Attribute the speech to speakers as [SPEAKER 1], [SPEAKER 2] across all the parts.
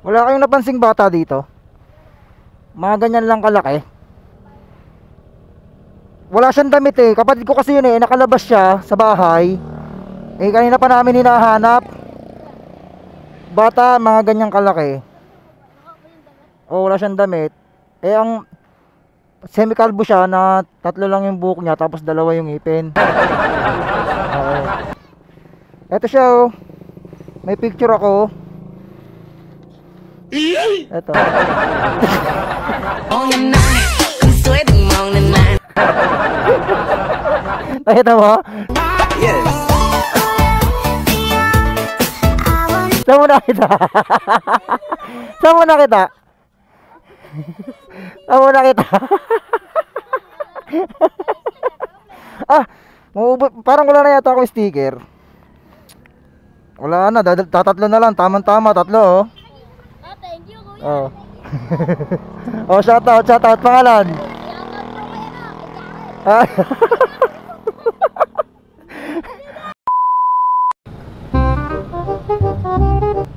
[SPEAKER 1] Wala kayong napansing bata dito? Mga ganyan lang kalaki. Wala siyang damit eh. Kapatid ko kasi yun eh. Nakalabas siya sa bahay. Eh kanina pa namin hinahanap. Bata, mga ganyang kalaki. Oh, wala siyang damit. Eh ang semi-kalbo siya na 3 lang yung buhok niya tapos 2 yung ngipin. Okay. Eto siya oh. May picture ako. Eto. Nakita mo?
[SPEAKER 2] Yes.
[SPEAKER 1] Saan mo nakita? Saan mo nakita? Saan mo nakita? Ah, parang wala na yata ako sticker. Wala na, tatatlo na lang. Tama-tama, 3 oh.
[SPEAKER 3] Ah, thank you, kuya.
[SPEAKER 1] Oh. Oh, shoutout, pangalan. Ah.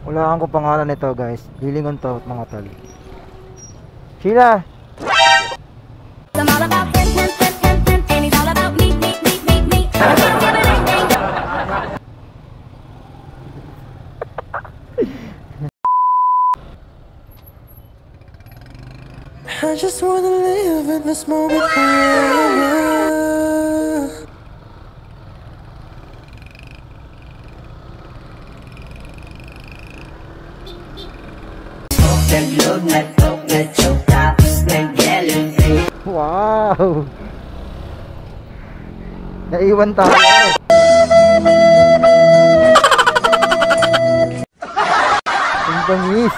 [SPEAKER 1] Wala ko pangalan nito, guys. Lilingon to, mga tol. Sheila.
[SPEAKER 3] I'm all about and he's all about me.
[SPEAKER 2] I just wanna live in this moment forever.
[SPEAKER 1] Wow. Naiwan tayo. Ang bangis.